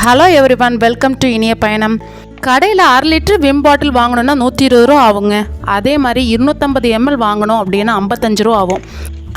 Hello everyone, welcome to இனிய பயணம். கடையில் 1/2 லிட்டர் விம் பாட்டில் வாங்கணுன்னா 120 ரூபா ஆகுங்க. அதே மாதிரி 250 ml வாங்கணும் அப்படின்னா 55 ரூபா ஆகும்.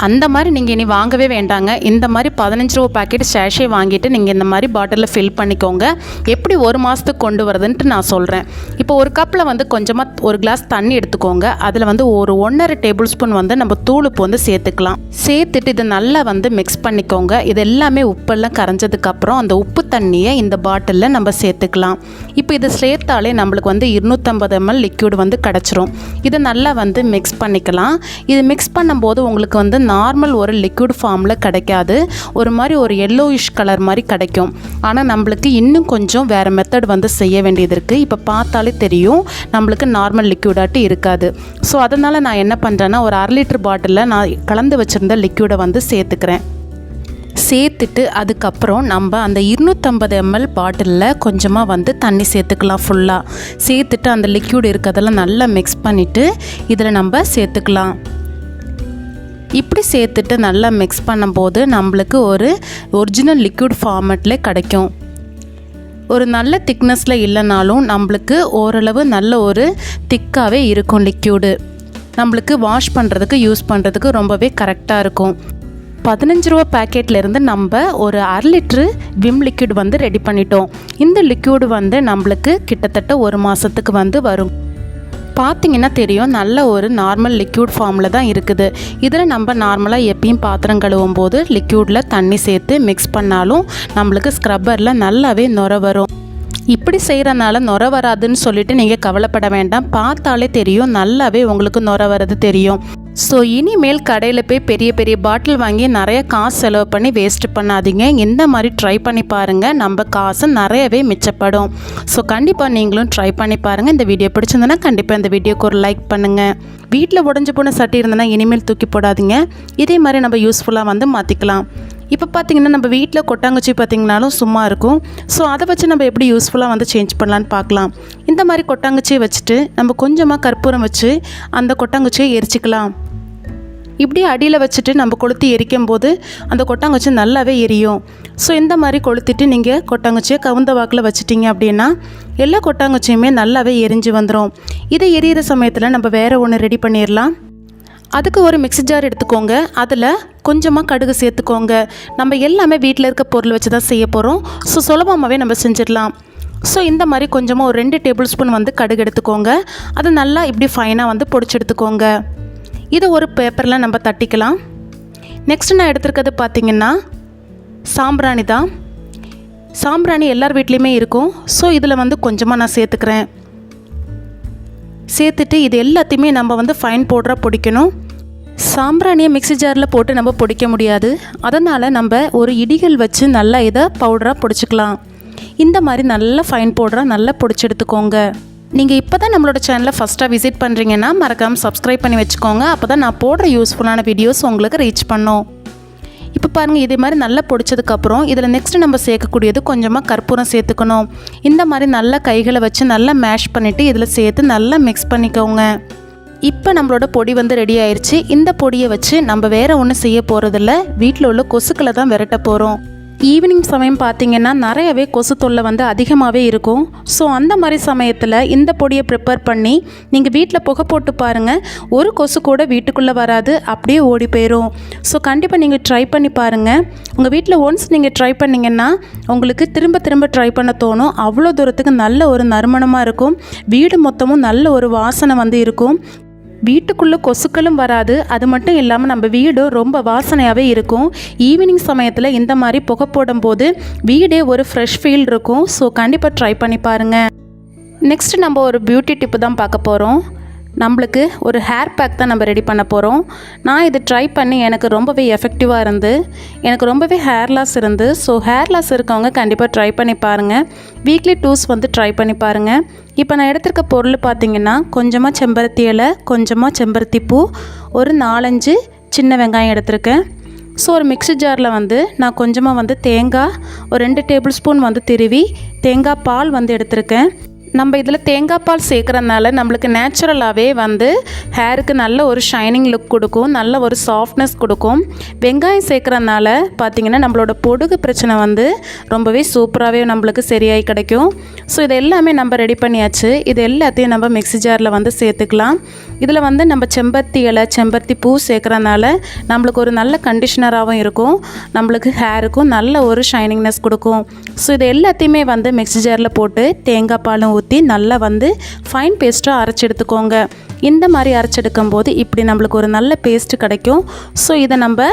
அந்த மாதிரி நீங்கள் இனி வாங்கவே வேண்டாங்க. இந்த மாதிரி 15 ரூபா பாக்கெட் சேஷே வாங்கிட்டு நீங்கள் இந்த மாதிரி பாட்டிலில் ஃபில் பண்ணிக்கோங்க. எப்படி 1 மாதத்துக்கு கொண்டு வரதுன்ட்டு நான் சொல்கிறேன். இப்போ ஒரு கப்பில் வந்து கொஞ்சமாக ஒரு கிளாஸ் தண்ணி எடுத்துக்கோங்க. அதில் வந்து ஒரு 1.5 டேபிள் ஸ்பூன் வந்து நம்ம தூளுப்பு வந்து சேர்த்துக்கலாம். சேர்த்துட்டு இதை நல்லா வந்து மிக்ஸ் பண்ணிக்கோங்க. இது எல்லாமே உப்பெல்லாம் கரைஞ்சதுக்கப்புறம் அந்த உப்பு தண்ணியை இந்த பாட்டிலில் நம்ம சேர்த்துக்கலாம். இப்போ இதை சேர்த்தாலே நம்மளுக்கு வந்து 250 ml லிக்யூட் வந்து கிடச்சிரும். இதை நல்லா வந்து மிக்ஸ் பண்ணிக்கலாம். இது மிக்ஸ் பண்ணும்போது உங்களுக்கு வந்து நார்மல் ஒரு லிக்விட் ஃபார்மில் கிடைக்காது. ஒரு மாதிரி ஒரு எல்லோயிஷ் கலர் மாதிரி கிடைக்கும். ஆனால் நம்மளுக்கு இன்னும் கொஞ்சம் வேறு மெத்தட் வந்து செய்ய வேண்டியது இருக்குது. இப்போ பார்த்தாலே தெரியும் நம்மளுக்கு நார்மல் லிக்விடாட்டி இருக்காது. ஸோ அதனால் நான் என்ன பண்ணுறேன்னா ஒரு 1/2 லிட்டர் பாட்டிலில் நான் கலந்து வச்சுருந்த லிக்விடை வந்து சேர்த்துக்கிறேன். சேர்த்துட்டு அதுக்கப்புறம் நம்ம அந்த 250 ml பாட்டிலில் கொஞ்சமாக வந்து தண்ணி சேர்த்துக்கலாம். ஃபுல்லாக சேர்த்துட்டு அந்த லிக்விட் இருக்கிறதெல்லாம் நல்லா மிக்ஸ் பண்ணிவிட்டு இதில் நம்ம சேர்த்துக்கலாம். இப்படி சேர்த்துட்டு நல்லா மிக்ஸ் பண்ணும்போது நம்மளுக்கு ஒரு ஒரிஜினல் லிக்விட் ஃபார்மேட்லே கிடைக்கும். ஒரு நல்ல திக்னஸில் இல்லைனாலும் நம்மளுக்கு ஓரளவு நல்ல ஒரு திக்காகவே இருக்கும். லிக்யூடு நம்மளுக்கு வாஷ் பண்ணுறதுக்கு யூஸ் பண்ணுறதுக்கு ரொம்பவே கரெக்டாக இருக்கும். 15 ரூபா பேக்கெட்லேருந்து நம்ம ஒரு 1/2 லிட்ரு விம் லிக்விட் வந்து ரெடி பண்ணிட்டோம். இந்த லிக்யூடு வந்து நம்மளுக்கு கிட்டத்தட்ட 1 மாதத்துக்கு வந்து வரும். பார்த்திங்கன்னா தெரியும் நல்ல ஒரு நார்மல் லிக்யூட் ஃபார்மில் தான் இருக்குது. இதில் நம்ம நார்மலாக எப்பயும் பாத்திரம் கழுவும் போது லிக்யூடில் தண்ணி சேர்த்து மிக்ஸ் பண்ணாலும் நம்மளுக்கு ஸ்க்ரப்பரில் நல்லாவே நுர வரும். இப்படி செய்கிறனால நுர வராதுன்னு சொல்லிட்டு நீங்கள் கவலைப்பட வேண்டாம். பார்த்தாலே தெரியும் நல்லாவே உங்களுக்கு நுர வர்றது தெரியும். ஸோ இனிமேல் கடையில் போய் பெரிய பெரிய பாட்டில் வாங்கி நிறைய காசு செலவு பண்ணி வேஸ்ட் பண்ணாதீங்க. இந்த மாதிரி ட்ரை பண்ணி பாருங்கள். நம்ம காசு நிறையவே மிச்சப்படும். ஸோ கண்டிப்பாக நீங்களும் ட்ரை பண்ணி பாருங்கள். இந்த வீடியோ பிடிச்சிருந்தனா கண்டிப்பாக இந்த வீடியோக்கு ஒரு லைக் பண்ணுங்கள். வீட்டில் உடஞ்சி போன சட்டி இருந்தனா இனிமேல் தூக்கி போடாதீங்க. இதே மாதிரி நம்ம யூஸ்ஃபுல்லாக வந்து மாற்றிக்கலாம். இப்போ பார்த்திங்கன்னா நம்ம வீட்டில் கொட்டாங்குச்சி பார்த்திங்கனாலும் சும்மா இருக்கும். ஸோ அதை வச்சு நம்ம எப்படி யூஸ்ஃபுல்லாக வந்து சேஞ்ச் பண்ணலான்னு பார்க்கலாம். இந்த மாதிரி கொட்டாங்குச்சியை வச்சுட்டு நம்ம கொஞ்சமாக கற்பூரம் வச்சு அந்த கொட்டாங்குச்சியை எரிச்சிக்கலாம். இப்படி அடியில் வச்சுட்டு நம்ம கொளுத்தி எரிக்கும் போது அந்த கொட்டாங்குச்சி நல்லாவே எரியும். ஸோ இந்த மாதிரி கொளுத்திட்டு நீங்கள் கொட்டாங்குச்சியை கவுந்த வாக்கில் வச்சுட்டிங்க அப்படின்னா எல்லா கொட்டாங்குச்சியுமே நல்லாவே எரிஞ்சு வந்துடும். இதை எரியிற சமயத்தில் நம்ம வேறு ஒன்று ரெடி பண்ணிடலாம். அதுக்கு ஒரு மிக்ஸி ஜார் எடுத்துக்கோங்க. அதில் கொஞ்சமாக கடுகு சேர்த்துக்கோங்க. நம்ம எல்லாமே வீட்டில் இருக்க பொருள் வச்சு தான் செய்ய போகிறோம். ஸோ சுலபமாகவே நம்ம செஞ்சிடலாம். ஸோ இந்த மாதிரி கொஞ்சமாக ஒரு 2 டேபிள் ஸ்பூன் வந்து கடுகு எடுத்துக்கோங்க. அதை நல்லா இப்படி ஃபைனாக வந்து பொடிச்சு எடுத்துக்கோங்க. இதை ஒரு பேப்பரில் நம்ம தட்டிக்கலாம். நெக்ஸ்ட் நான் எடுத்துருக்கிறது பார்த்திங்கன்னா சாம்பிராணி தான். சாம்பிராணி எல்லார் வீட்லேயுமே இருக்கும். ஸோ இதில் வந்து கொஞ்சமாக நான் சேர்த்துக்கிறேன். சேர்த்துட்டு இது எல்லாத்தையுமே நம்ம வந்து ஃபைன் பவுடராக பொடிக்கணும். சாம்பிராணியை மிக்ஸி ஜாரில் போட்டு நம்ம பொடிக்க முடியாது. அதனால் நம்ம ஒரு இடிகள் வச்சு நல்லா இதை பவுடராக பொடிச்சிக்கலாம். இந்த மாதிரி நல்ல ஃபைன் பவுடராக நல்லா பொடிச்சு எடுத்துக்கோங்க. நீங்கள் இப்போ தான் நம்மளோட சேனலை ஃபஸ்ட்டாக விசிட் பண்ணுறீங்கன்னா மறக்காமல் சப்ஸ்கிரைப் பண்ணி வச்சுக்கோங்க. அப்போ தான் நான் போடுற யூஸ்ஃபுல்லான வீடியோஸ் உங்களுக்கு ரீச் பண்ணும். இப்போ பாருங்கள், இதே மாதிரி நல்லா பொடிச்சதுக்கப்புறம் இதில் நெக்ஸ்ட்டு நம்ம சேர்க்கக்கூடியது கொஞ்சமாக கற்பூரம் சேர்த்துக்கணும். இந்த மாதிரி நல்லா கைகளை வச்சு நல்லா மேஷ் பண்ணிவிட்டு இதில் சேர்த்து நல்லா மிக்ஸ் பண்ணிக்கோங்க. இப்போ நம்மளோட பொடி வந்து ரெடி ஆயிடுச்சு. இந்த பொடியை வச்சு நம்ம வேறு ஒன்றும் செய்ய போகிறதில்ல. வீட்டில் உள்ள கொசுக்களை தான் விரட்ட போகிறோம். ஈவினிங் சமயம் பார்த்திங்கன்னா நிறையவே கொசு தொல்லை வந்து அதிகமாகவே இருக்கும். ஸோ அந்த மாதிரி சமயத்தில் இந்த பொடியை ப்ரிப்பேர் பண்ணி நீங்கள் வீட்டில் புகை போட்டு பாருங்கள். ஒரு கொசு கூட வீட்டுக்குள்ளே வராது, அப்படியே ஓடி போயிடும். ஸோ கண்டிப்பாக நீங்கள் ட்ரை பண்ணி பாருங்கள். உங்கள் வீட்டில் ஒன்ஸ் நீங்கள் ட்ரை பண்ணிங்கன்னா உங்களுக்கு திரும்ப திரும்ப ட்ரை பண்ண தோணும். அவ்வளோ தூரத்துக்கு நல்ல ஒரு நறுமணமாக இருக்கும். வீடு மொத்தமும் நல்ல ஒரு வாசனை வந்து இருக்கும். வீட்டுக்குள்ளே கொசுக்களும் வராது. அது மட்டும் இல்லாமல் நம்ம வீடும் ரொம்ப வாசனையாகவே இருக்கும். ஈவினிங் சமயத்தில் இந்த மாதிரி புகை போடும்போது வீடே ஒரு ஃப்ரெஷ் ஃபீல் இருக்கும். ஸோ கண்டிப்பாக ட்ரை பண்ணி பாருங்கள். நெக்ஸ்ட்டு நம்ம ஒரு பியூட்டி டிப்பு தான் பார்க்க போகிறோம். நம்மளுக்கு ஒரு ஹேர் பேக் தான் நம்ம ரெடி பண்ண போகிறோம். நான் இது ட்ரை பண்ணி எனக்கு ரொம்பவே எஃபெக்டிவாக இருந்து எனக்கு ரொம்பவே ஹேர் லாஸ் இருந்து. ஸோ ஹேர் லாஸ் இருக்கவங்க கண்டிப்பாக ட்ரை பண்ணி பாருங்கள். வீக்லி 2 வந்து ட்ரை பண்ணி பாருங்கள். இப்போ நான் எடுத்திருக்க பொருள் பார்த்திங்கன்னா கொஞ்சமாக செம்பருத்தி இலை, கொஞ்சமாக செம்பருத்தி பூ, ஒரு 4-5 சின்ன வெங்காயம் எடுத்திருக்கேன். ஸோ ஒரு மிக்ஸி ஜாரில் வந்து நான் கொஞ்சமாக வந்து தேங்காய் ஒரு 2 டேபிள் ஸ்பூன் வந்து திருவி தேங்காய் பால் வந்து எடுத்திருக்கேன். நம்ம இதில் தேங்காய் பால் சேர்க்குறதுனால நம்மளுக்கு நேச்சுரலாகவே வந்து ஹேருக்கு நல்ல ஒரு ஷைனிங் லுக் கொடுக்கும், நல்ல ஒரு சாஃப்ட்னஸ் கொடுக்கும். வெங்காயம் சேர்க்குறதுனால பார்த்திங்கன்னா நம்மளோட பொடுகு பிரச்சனை வந்து ரொம்பவே சூப்பராகவே நம்மளுக்கு சரியாகி கிடைக்கும். ஸோ இது எல்லாமே நம்ம ரெடி பண்ணியாச்சு. இது எல்லாத்தையும் நம்ம மிக்ஸி ஜாரில் வந்து சேர்த்துக்கலாம். இதில் வந்து நம்ம செம்பருத்தி இலை, செம்பருத்தி பூ சேர்க்குறதுனால நம்மளுக்கு ஒரு நல்ல கண்டிஷ்னராகவும் இருக்கும், நம்மளுக்கு ஹேருக்கும் நல்ல ஒரு ஷைனிங்னஸ் கொடுக்கும். ஸோ இது எல்லாத்தையுமே வந்து மிக்ஸி ஜாரில் போட்டு தேங்காய் பாலும் ஊற்றி நல்லா வந்து ஃபைன் பேஸ்ட்டாக அரைச்சி எடுத்துக்கோங்க. இந்த மாதிரி அரைச்செடுக்கும் போது இப்படி நம்மளுக்கு ஒரு நல்ல பேஸ்ட்டு கிடைக்கும். ஸோ இதை நம்ம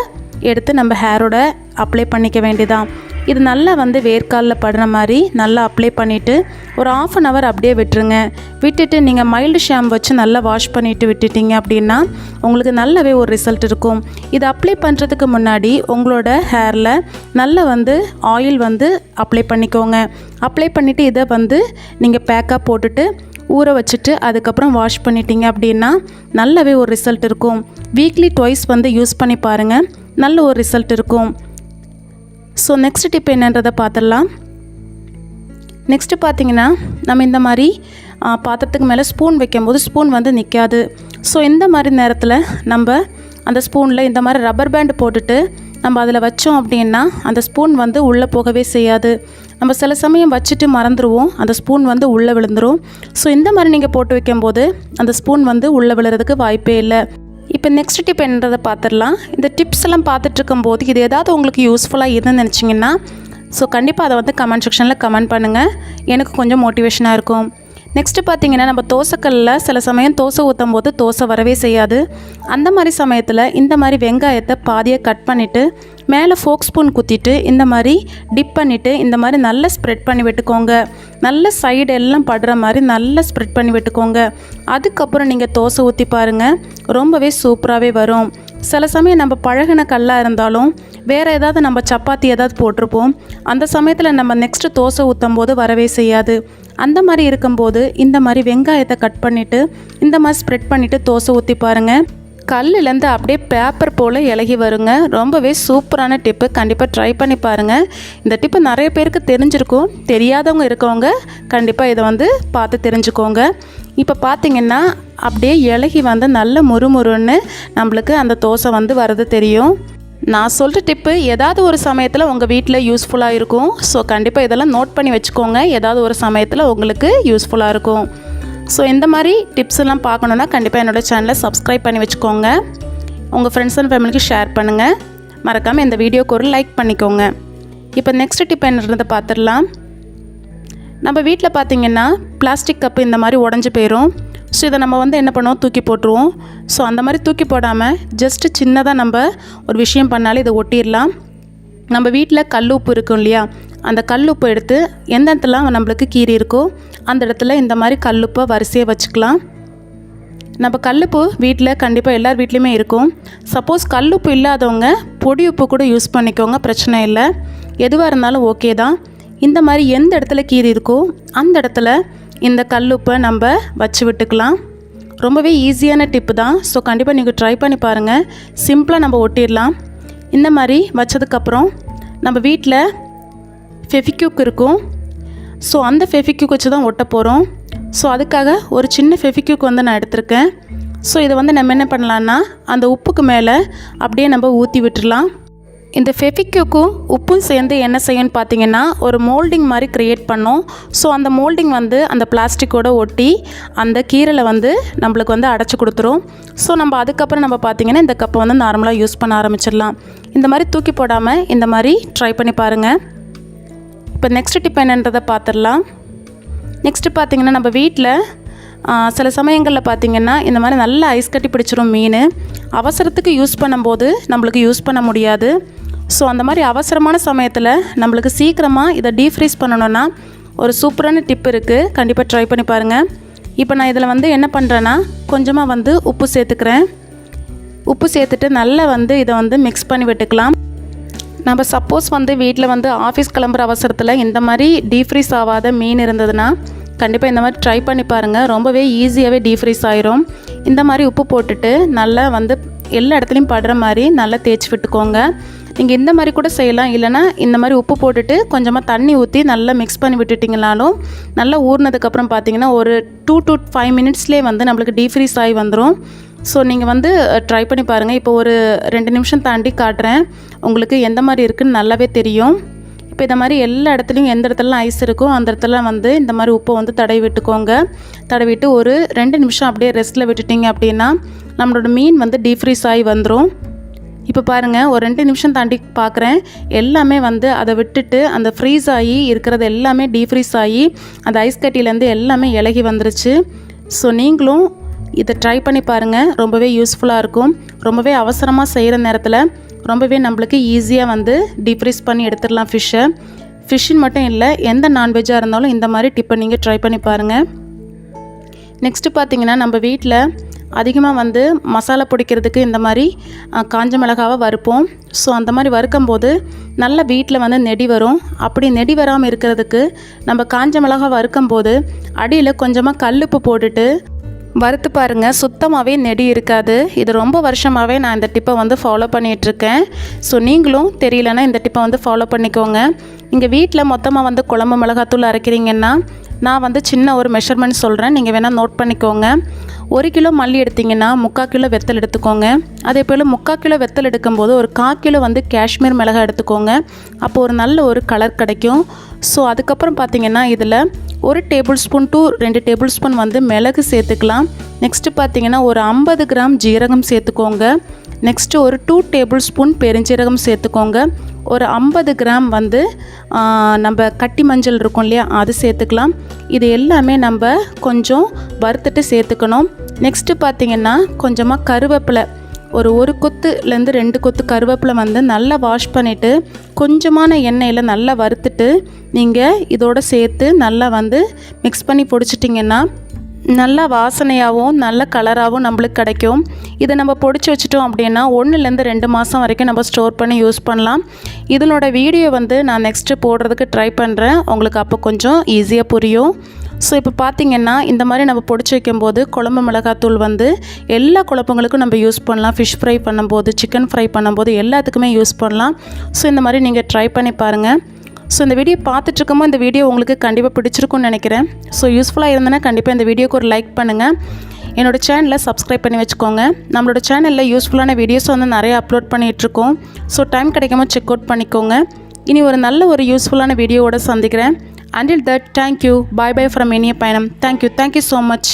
எடுத்து நம்ம ஹேரோட அப்ளை பண்ணிக்க வேண்டியதான். இது நல்லா வந்து வேர்க்காலில் படுற மாதிரி நல்லா அப்ளை பண்ணிவிட்டு ஒரு 1/2 hour அப்படியே விட்டுருங்க. விட்டுட்டு நீங்கள் மைல்டு ஷாம்பு வச்சு நல்லா வாஷ் பண்ணிவிட்டு விட்டுட்டிங்க அப்படின்னா உங்களுக்கு நல்லாவே ஒரு ரிசல்ட் இருக்கும். இது அப்ளை பண்ணுறதுக்கு முன்னாடி உங்களோட ஹேரில் நல்லா வந்து ஆயில் வந்து அப்ளை பண்ணிக்கோங்க. அப்ளை பண்ணிவிட்டு இதை வந்து நீங்கள் பேக்காக போட்டுட்டு ஊற வச்சுட்டு அதுக்கப்புறம் வாஷ் பண்ணிட்டீங்க அப்படின்னா நல்லாவே ஒரு ரிசல்ட் இருக்கும். வீக்லி 2 வந்து யூஸ் பண்ணி பாருங்கள், நல்ல ஒரு ரிசல்ட் இருக்கும். ஸோ நெக்ஸ்ட் டிப் என்னன்றதை பார்த்துடலாம். நெக்ஸ்ட்டு பார்த்திங்கன்னா நம்ம இந்த மாதிரி பாத்திரத்துக்கு மேலே ஸ்பூன் வைக்கும்போது ஸ்பூன் வந்து நிற்காது. ஸோ இந்த மாதிரி நேரத்தில் நம்ம அந்த ஸ்பூனில் இந்த மாதிரி ரப்பர் பேண்டு போட்டுட்டு நம்ம அதில் வச்சோம் அப்படின்னா அந்த ஸ்பூன் வந்து உள்ளே போகவே செய்யாது. நம்ம சில சமயம் வச்சுட்டு மறந்துடுவோம், அந்த ஸ்பூன் வந்து உள்ளே விழுந்துடும். ஸோ இந்த மாதிரி நீங்கள் போட்டு வைக்கும்போது அந்த ஸ்பூன் வந்து உள்ளே விழுறதுக்கு வாய்ப்பே இல்லை. இப்போ நெக்ஸ்ட் டிப் என்னன்றதை பார்த்துடலாம். இந்த டிப்ஸ் எல்லாம் பார்த்துட்ருக்கும்போது இது ஏதாவது உங்களுக்கு யூஸ்ஃபுல்லாக இருந்துன்னு நினச்சிங்கன்னா ஸோ கண்டிப்பாக அதை வந்து கமெண்ட் செக்ஷனில் கமெண்ட் பண்ணுங்கள், எனக்கு கொஞ்சம் மோட்டிவேஷனாக இருக்கும். நெக்ஸ்ட்டு பார்த்திங்கன்னா நம்ம தோசைக்கல்லில் சில சமயம் தோசை ஊற்றும் போது தோசை வரவே செய்யாது. அந்த மாதிரி சமயத்தில் இந்த மாதிரி வெங்காயத்தை பாதியை கட் பண்ணிவிட்டு மேலே ஃபோக் ஸ்பூன் குத்திட்டு இந்த மாதிரி டிப் பண்ணிவிட்டு இந்த மாதிரி நல்லா ஸ்ப்ரெட் பண்ணி விட்டுக்கோங்க. நல்ல சைடு எல்லாம் படுற மாதிரி நல்லா ஸ்ப்ரெட் பண்ணி விட்டுக்கோங்க. அதுக்கப்புறம் நீங்கள் தோசை ஊற்றி பாருங்கள், ரொம்பவே சூப்பராகவே வரும். சில சமயம் நம்ம பழகின கல்லாக இருந்தாலும் வேறு ஏதாவது நம்ம சப்பாத்தி ஏதாவது போட்டிருப்போம், அந்த சமயத்தில் நம்ம நெக்ஸ்ட்டு தோசை ஊற்றும் போது வரவே செய்யாது. அந்த மாதிரி இருக்கும்போது இந்த மாதிரி வெங்காயத்தை கட் பண்ணிவிட்டு இந்த மாதிரி ஸ்ப்ரெட் பண்ணிவிட்டு தோசை ஊற்றி பாருங்கள், கல்லுலேருந்து அப்படியே பேப்பர் போல் இலகி வருங்க. ரொம்பவே சூப்பரான டிப்பு, கண்டிப்பாக ட்ரை பண்ணி பாருங்கள். இந்த டிப்பு நிறைய பேருக்கு தெரிஞ்சிருக்கும், தெரியாதவங்க இருக்கவங்க கண்டிப்பாக இதை வந்து பார்த்து தெரிஞ்சுக்கோங்க. இப்போ பார்த்திங்கன்னா அப்படியே இலகி வந்து நல்ல முறுமுறுன்னு நம்மளுக்கு அந்த தோசை வந்து வர்றது தெரியும். நான் சொல்கிற டிப்பு ஏதாவது ஒரு சமயத்தில் உங்கள் வீட்டில் யூஸ்ஃபுல்லாக இருக்கும். ஸோ கண்டிப்பாக இதெல்லாம் நோட் பண்ணி வச்சுக்கோங்க, ஏதாவது ஒரு சமயத்தில் உங்களுக்கு யூஸ்ஃபுல்லாக இருக்கும். ஸோ இந்த மாதிரி டிப்ஸ் எல்லாம் பார்க்கணுன்னா கண்டிப்பாக என்னோடய சேனலை சப்ஸ்கிரைப் பண்ணி வச்சுக்கோங்க. உங்கள் ஃப்ரெண்ட்ஸ் அண்ட் ஃபேமிலிக்கு ஷேர் பண்ணுங்கள். மறக்காமல் இந்த வீடியோக்கு ஒரு லைக் பண்ணிக்கோங்க. இப்போ நெக்ஸ்ட் டிப் என்னன்றதை பார்த்துடலாம். நம்ம வீட்டில் பார்த்திங்கன்னா பிளாஸ்டிக் கப்பு இந்த மாதிரி உடஞ்சி போயிடும். ஸோ இதை நம்ம வந்து என்ன பண்ணுவோம், தூக்கி போட்டுருவோம். ஸோ அந்த மாதிரி தூக்கி போடாமல் ஜஸ்ட்டு சின்னதாக நம்ம ஒரு விஷயம் பண்ணாலே இதை ஒட்டிடலாம். நம்ம வீட்டில் கல் உப்பு இருக்கும் இல்லையா, அந்த கல் உப்பு எடுத்து எந்த இடத்துலாம் நம்மளுக்கு கீறி இருக்கோ அந்த இடத்துல இந்த மாதிரி கல்லுப்பை வரிசையாக வச்சுக்கலாம். நம்ம கல்லுப்பு வீட்டில் கண்டிப்பாக எல்லார் வீட்லேயுமே இருக்கும். சப்போஸ் கல்லுப்பு இல்லாதவங்க பொடி உப்பு கூட யூஸ் பண்ணிக்கோங்க, பிரச்சனை இல்லை, எதுவாக இருந்தாலும் ஓகே தான். இந்த மாதிரி எந்த இடத்துல கீறி இருக்கோ அந்த இடத்துல இந்த கல்லுப்பை நம்ம வச்சு விட்டுக்கலாம். ரொம்பவே ஈஸியான டிப்பு தான். ஸோ கண்டிப்பாக நீங்கள் ட்ரை பண்ணி பாருங்கள், சிம்பிளாக நம்ம ஒட்டிடலாம். இந்த மாதிரி வச்சதுக்கப்புறம் நம்ம வீட்டில் ஃபெவிக்யூக் இருக்கும். ஸோ அந்த ஃபெவிக்யூக் வச்சு தான் ஒட்ட போகிறோம். ஸோ அதுக்காக ஒரு சின்ன ஃபெவிக்யூக் வந்து நான் எடுத்திருக்கேன். ஸோ இதை வந்து நம்ம என்ன பண்ணலான்னா அந்த உப்புக்கு மேலே அப்படியே நம்ம ஊற்றி விட்டுடலாம். இந்த ஃபெவிக்யூக்கும் உப்பும் சேர்ந்து என்ன செய்யும்னு பார்த்தீங்கன்னா ஒரு மோல்டிங் மாதிரி க்ரியேட் பண்ணோம். ஸோ அந்த மோல்டிங் வந்து அந்த பிளாஸ்டிக்கோடு ஒட்டி அந்த கீரலை வந்து நம்மளுக்கு வந்து அடைச்சி கொடுத்துரும். ஸோ நம்ம அதுக்கப்புறம் நம்ம பார்த்திங்கன்னா இந்த கப்பை வந்து நார்மலாக யூஸ் பண்ண ஆரம்பிச்சிடலாம். இந்த மாதிரி தூக்கி போடாமல் இந்த மாதிரி ட்ரை பண்ணி பாருங்கள். இப்போ நெக்ஸ்ட் டிப் என்னன்றதை பார்த்துடலாம். நெக்ஸ்ட்டு பார்த்திங்கன்னா நம்ம வீட்டில் சில சமயங்களில் பார்த்திங்கன்னா இந்த மாதிரி நல்ல ஐஸ் கட்டி பிடிச்சிரும் மீன். அவசரத்துக்கு யூஸ் பண்ணும்போது நம்மளுக்கு யூஸ் பண்ண முடியாது. ஸோ அந்த மாதிரி அவசரமான சமயத்தில் நம்மளுக்கு சீக்கிரமாக இதை டீஃப்ரீஸ் பண்ணணுன்னா ஒரு சூப்பரான டிப் இருக்குது, கண்டிப்பாக ட்ரை பண்ணி பாருங்கள். இப்போ நான் இதில் வந்து என்ன பண்ணுறேன்னா கொஞ்சமாக வந்து உப்பு சேர்த்துக்கிறேன். உப்பு சேர்த்துட்டு நல்லா வந்து இதை வந்து மிக்ஸ் பண்ணி விட்டுக்கலாம். நம்ம சப்போஸ் வந்து வீட்டில் வந்து ஆஃபீஸ் கிளம்புற அவசரத்தில் இந்த மாதிரி டீஃப்ரீஸ் ஆகாத மீன் இருந்ததுன்னா கண்டிப்பாக இந்த மாதிரி ட்ரை பண்ணி பாருங்கள், ரொம்பவே ஈஸியாகவே டீஃப்ரீஸ் ஆயிரும். இந்த மாதிரி உப்பு போட்டுட்டு நல்லா வந்து எல்லா இடத்துலையும் படுற மாதிரி நல்லா தேய்ச்சி விட்டுக்கோங்க. நீங்கள் இந்த மாதிரி கூட செய்யலாம். இல்லைனா இந்த மாதிரி உப்பு போட்டுட்டு கொஞ்சமாக தண்ணி ஊற்றி நல்லா மிக்ஸ் பண்ணி விட்டுட்டிங்கனாலும் நல்லா ஊறினதுக்கப்புறம் பார்த்தீங்கன்னா ஒரு 2 to 5 மினிட்ஸ்லேயே வந்து நம்மளுக்கு டீஃப்ரீஸ் ஆகி வந்துடும். ஸோ நீங்கள் வந்து ட்ரை பண்ணி பாருங்கள். இப்போ ஒரு 2 நிமிஷம் தாண்டி காட்டுறேன், உங்களுக்கு எந்த மாதிரி இருக்குதுன்னு நல்லாவே தெரியும். இப்போ இந்த மாதிரி எல்லா இடத்துலையும் எந்த இடத்துலலாம் ஐஸ் இருக்கோ அந்த இடத்துல வந்து இந்த மாதிரி உப்பை வந்து தடவி விட்டுக்கோங்க. தடவிட்டு ஒரு 2 நிமிஷம் அப்படியே ரெஸ்ட்டில் விட்டுட்டிங்க அப்படின்னா நம்மளோட மீன் வந்து டீஃப்ரீஸ் ஆகி வந்துடும். இப்போ பாருங்கள், ஒரு 2 நிமிஷம் தாண்டி பார்க்குறேன், எல்லாமே வந்து அதை விட்டுட்டு அந்த ஃப்ரீஸ் ஆகி இருக்கிறது எல்லாமே டீஃப்ரீஸ் ஆகி அந்த ஐஸ் கட்டிலேருந்து எல்லாமே இலகி வந்துருச்சு. ஸோ நீங்களும் இதை ட்ரை பண்ணி பாருங்கள், ரொம்பவே யூஸ்ஃபுல்லாக இருக்கும். ரொம்பவே அவசரமாக செய்கிற நேரத்தில் ரொம்பவே நம்மளுக்கு ஈஸியாக வந்து டீஃப்ரீஸ் பண்ணி எடுத்துடலாம் ஃபிஷ்ஷை. ஃபிஷ்ஷின் மட்டும் இல்லை, எந்த நான்வெஜ்ஜாக இருந்தாலும் இந்த மாதிரி டிப்பை நீங்கள் ட்ரை பண்ணி பாருங்கள். நெக்ஸ்ட்டு பார்த்திங்கன்னா நம்ம வீட்டில் அதிகமாக வந்து மசாலா பிடிக்கிறதுக்கு இந்த மாதிரி காஞ்ச மிளகாவை வறுப்போம். ஸோ அந்த மாதிரி வறுக்கும்போது நல்ல வீட்டில் வந்து நெடி வரும். அப்படி நெடி வராமல் இருக்கிறதுக்கு நம்ம காஞ்ச மிளகா வறுக்கும்போது அடியில் கொஞ்சமாக கல்லுப்பு போட்டுட்டு வறுத்து பாருங்கள், சுத்தமாகவே நெடி இருக்காது. இது ரொம்ப வருஷமாகவே நான் இந்த டிப்பை வந்து ஃபாலோ பண்ணிகிட்ருக்கேன். ஸோ நீங்களும் தெரியலன்னா இந்த டிப்பை வந்து ஃபாலோ பண்ணிக்கோங்க. நீங்கள் வீட்டில் மொத்தமாக வந்து குழம்பு மிளகாத்தூள் அரைக்கிறீங்கன்னா நான் வந்து சின்ன ஒரு மெஷர்மெண்ட் சொல்கிறேன், நீங்கள் வேணால் நோட் பண்ணிக்கோங்க. 1 கிலோ மல்லி எடுத்திங்கன்னா 3/4 கிலோ வெத்தல் எடுத்துக்கோங்க. அதே போல் 3/4 கிலோ வெத்தல் எடுக்கும்போது ஒரு 1/4 கிலோ வந்து காஷ்மீர் மிளகாய் எடுத்துக்கோங்க. அப்போ ஒரு நல்ல ஒரு கலர் கிடைக்கும். ஸோ அதுக்கப்புறம் பார்த்திங்கன்னா இதில் 1 table spoon to 2 table spoon வந்து மிளகு சேர்த்துக்கலாம். நெக்ஸ்ட்டு பார்த்திங்கன்னா ஒரு 50 கிராம் ஜீரகம் சேர்த்துக்கோங்க. நெக்ஸ்ட்டு ஒரு 2 டேபிள் ஸ்பூன் பெருஞ்சீரகம் சேர்த்துக்கோங்க. ஒரு 50 கிராம் வந்து நம்ம கட்டி மஞ்சள் இருக்கும் இல்லையா, அது சேர்த்துக்கலாம். இது எல்லாமே நம்ம கொஞ்சம் வறுத்துட்டு சேர்த்துக்கணும். நெக்ஸ்ட்டு பார்த்திங்கன்னா கொஞ்சமாக கருவேப்பிலை, ஒரு கொத்துலேருந்து 2 கொத்து கருவேப்பிலை வந்து நல்லா வாஷ் பண்ணிவிட்டு கொஞ்சமான எண்ணெயில் நல்லா வறுத்துட்டு நீங்கள் இதோடு சேர்த்து நல்லா வந்து மிக்ஸ் பண்ணி பொடிச்சிட்டிங்கன்னா நல்லா வாசனையாகவும் நல்ல கலராகவும் நம்மளுக்கு கிடைக்கும். இதை நம்ம பொடிச்சு வச்சிட்டோம் அப்படின்னா 1லேருந்து 2 மாதம் வரைக்கும் நம்ம ஸ்டோர் பண்ணி யூஸ் பண்ணலாம். இதனோட வீடியோ வந்து நான் நெக்ஸ்ட்டு போடுறதுக்கு ட்ரை பண்ணுறேன், உங்களுக்கு அப்போ கொஞ்சம் ஈஸியாக புரியும். ஸோ இப்போ பார்த்திங்கன்னா இந்த மாதிரி நம்ம பொடிச்சு வைக்கும்போது குழம்பு மிளகாத்தூள் வந்து எல்லா குழம்புங்களுக்கும் நம்ம யூஸ் பண்ணலாம். ஃபிஷ் ஃப்ரை பண்ணும்போது, சிக்கன் ஃப்ரை பண்ணும்போது எல்லாத்துக்குமே யூஸ் பண்ணலாம். ஸோ இந்த மாதிரி நீங்கள் ட்ரை பண்ணி பாருங்கள். ஸோ இந்த வீடியோ பார்த்துட்ருக்கோமோ இந்த வீடியோ உங்களுக்கு கண்டிப்பாக பிடிச்சிருக்குன்னு நினைக்கிறேன். ஸோ யூஸ்ஃபுல்லாக இருந்ததுன்னா கண்டிப்பாக இந்த வீடியோக்கு ஒரு லைக் பண்ணுங்கள். என்னோடய சேனலை சப்ஸ்கிரைப் பண்ணி வச்சுக்கோங்க. நம்மளோட சேனலில் யூஸ்ஃபுல்லான வீடியோஸ் வந்து நிறைய அப்லோட் பண்ணிகிட்ருக்கோம். ஸோ டைம் கிடைக்காம செக் அவுட் பண்ணிக்கோங்க. இனி ஒரு நல்ல ஒரு யூஸ்ஃபுல்லான வீடியோவோட சந்திக்கிறேன். Until that, thank you. Bye bye from இனிய பயணம். Thank you so much.